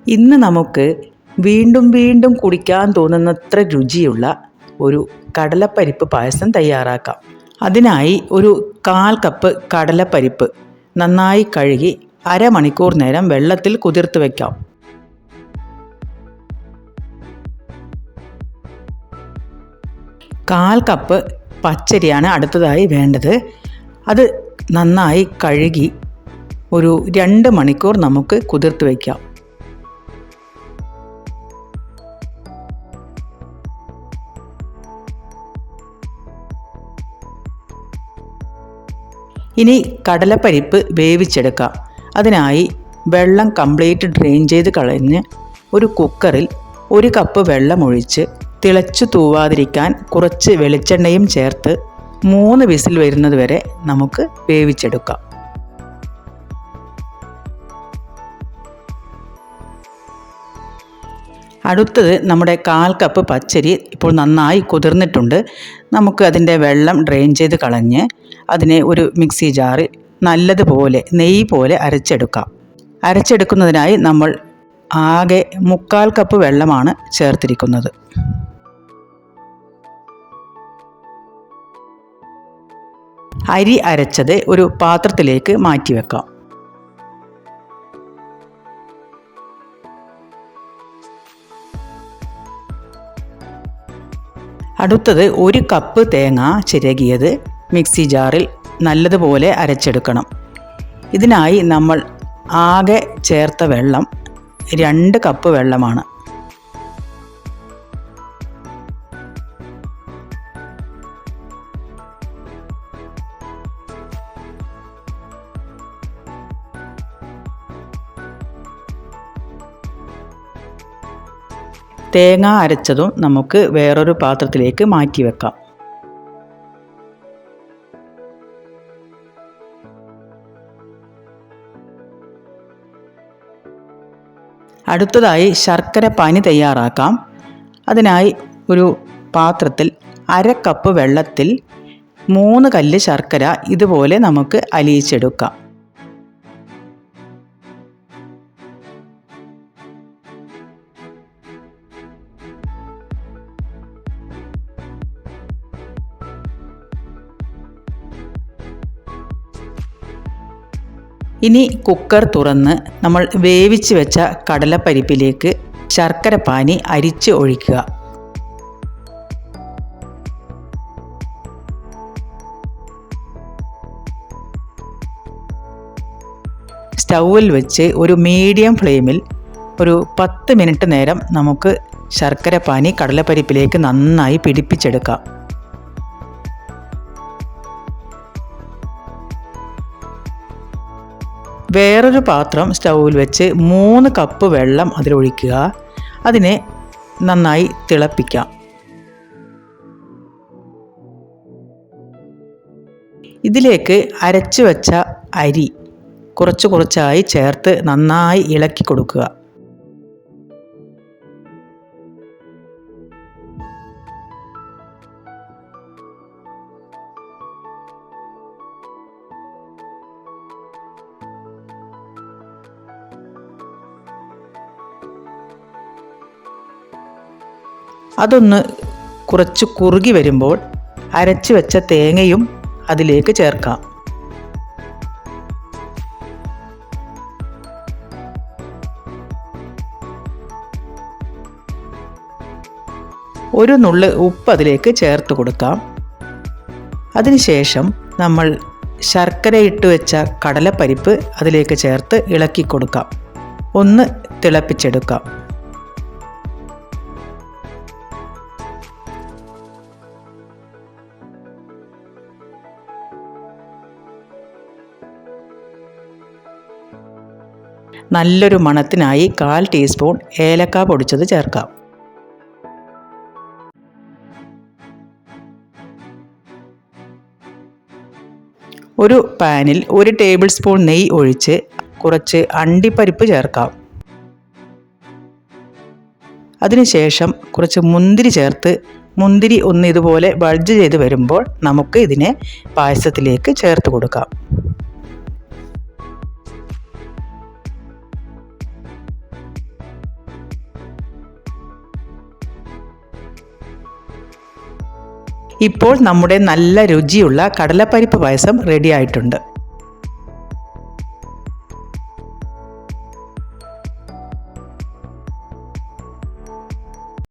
ഇന്ന് നമുക്ക് വീണ്ടും വീണ്ടും കുടിക്കാൻ തോന്നുന്നത്ര രുചിയുള്ള ഒരു കടലപ്പരിപ്പ് പായസം തയ്യാറാക്കാം. അതിനായി ഒരു 1/4 കപ്പ് കടലപ്പരിപ്പ് നന്നായി കഴുകി അരമണിക്കൂർ നേരം വെള്ളത്തിൽ കുതിർത്ത് വയ്ക്കാം. കാൽ കപ്പ് പച്ചരിയാണ് അടുത്തതായി വേണ്ടത്. അത് നന്നായി കഴുകി ഒരു 2 മണിക്കൂർ നമുക്ക് കുതിർത്ത് വയ്ക്കാം. ഇനി കടലപ്പരിപ്പ് വേവിച്ചെടുക്കാം. അതിനായി വെള്ളം കംപ്ലീറ്റ് ഡ്രെയിൻ ചെയ്ത് കളഞ്ഞ് ഒരു കുക്കറിൽ 1 കപ്പ് വെള്ളമൊഴിച്ച് തിളച്ചു തൂവാതിരിക്കാൻ കുറച്ച് വെളിച്ചെണ്ണയും ചേർത്ത് 3 വിസിൽ വരുന്നത് വരെ നമുക്ക് വേവിച്ചെടുക്കാം. അടുത്തത് നമ്മുടെ 1/4 കപ്പ് പച്ചരി ഇപ്പോൾ നന്നായി കുതിർന്നിട്ടുണ്ട്. നമുക്ക് അതിൻ്റെ വെള്ളം ഡ്രെയിൻ ചെയ്ത് കളഞ്ഞ് അതിനെ ഒരു മിക്സി ജാറിൽ നല്ലതുപോലെ നെയ്യ് പോലെ അരച്ചെടുക്കാം. അരച്ചെടുക്കുന്നതിനായി നമ്മൾ ആകെ 3/4 കപ്പ് വെള്ളമാണ് ചേർത്തിരിക്കുന്നത്. അരി അരച്ചത് ഒരു പാത്രത്തിലേക്ക് മാറ്റി വെക്കാം. അടുത്തത് 1 കപ്പ് തേങ്ങ ചിരകിയത് മിക്സി ജാറിൽ നല്ലതുപോലെ അരച്ചെടുക്കണം. ഇതിനായി നമ്മൾ ആകെ ചേർത്ത വെള്ളം 2 കപ്പ് വെള്ളമാണ്. തേങ്ങ അരച്ചതും നമുക്ക് വേറൊരു പാത്രത്തിലേക്ക് മാറ്റി വെക്കാം. അടുത്തതായി ശർക്കര പാനി തയ്യാറാക്കാം. അതിനായി ഒരു പാത്രത്തിൽ 1/2 കപ്പ് വെള്ളത്തിൽ 3 കല്ല് ശർക്കര ഇതുപോലെ നമുക്ക് അലിയിച്ചെടുക്കാം. ഇനി കുക്കർ തുറന്ന് നമ്മൾ വേവിച്ച് വെച്ച കടലപ്പരിപ്പിലേക്ക് ശർക്കര പാനി അരിച്ച് ഒഴിക്കുക. സ്റ്റൗവിൽ വെച്ച് ഒരു മീഡിയം ഫ്ലെയിമിൽ ഒരു 10 മിനിറ്റ് നേരം നമുക്ക് ശർക്കര പാനി കടലപ്പരിപ്പിലേക്ക് നന്നായി പിടിപ്പിച്ചെടുക്കാം. വേറൊരു പാത്രം സ്റ്റൗവിൽ വെച്ച് 3 കപ്പ് വെള്ളം അതിലൊഴിക്കുക. അതിനെ നന്നായി തിളപ്പിക്കാം. ഇതിലേക്ക് അരച്ചു വെച്ച അരി കുറച്ച് കുറച്ചായി ചേർത്ത് നന്നായി ഇളക്കി കൊടുക്കുക. അതൊന്ന് കുറച്ച് കുറുകി വരുമ്പോൾ അരച്ചു വെച്ച തേങ്ങയും അതിലേക്ക് ചേർക്കാം. ഒരു നുള്ള് ഉപ്പ് അതിലേക്ക് ചേർത്ത് കൊടുക്കാം. അതിനുശേഷം നമ്മൾ ശർക്കര ഇട്ട് വെച്ച കടലപ്പരിപ്പ് അതിലേക്ക് ചേർത്ത് ഇളക്കി കൊടുക്കാം. ഒന്ന് തിളപ്പിച്ചെടുക്കാം. നല്ലൊരു മണത്തിനായി 1/4 ടീസ്പൂൺ ഏലക്ക പൊടിച്ചത് ചേർക്കാം. ഒരു പാനിൽ 1 ടേബിൾ സ്പൂൺ നെയ്യ് ഒഴിച്ച് കുറച്ച് അണ്ടിപ്പരിപ്പ് ചേർക്കാം. അതിനുശേഷം കുറച്ച് മുന്തിരി ചേർത്ത് മുന്തിരി ഒന്ന് ഇതുപോലെ ബൾജ് ചെയ്ത് വരുമ്പോൾ നമുക്ക് ഇതിനെ പായസത്തിലേക്ക് ചേർത്ത് കൊടുക്കാം. ഇപ്പോൾ നമ്മുടെ നല്ല രുചിയുള്ള കടലപ്പരിപ്പ് പായസം റെഡി ആയിട്ടുണ്ട്.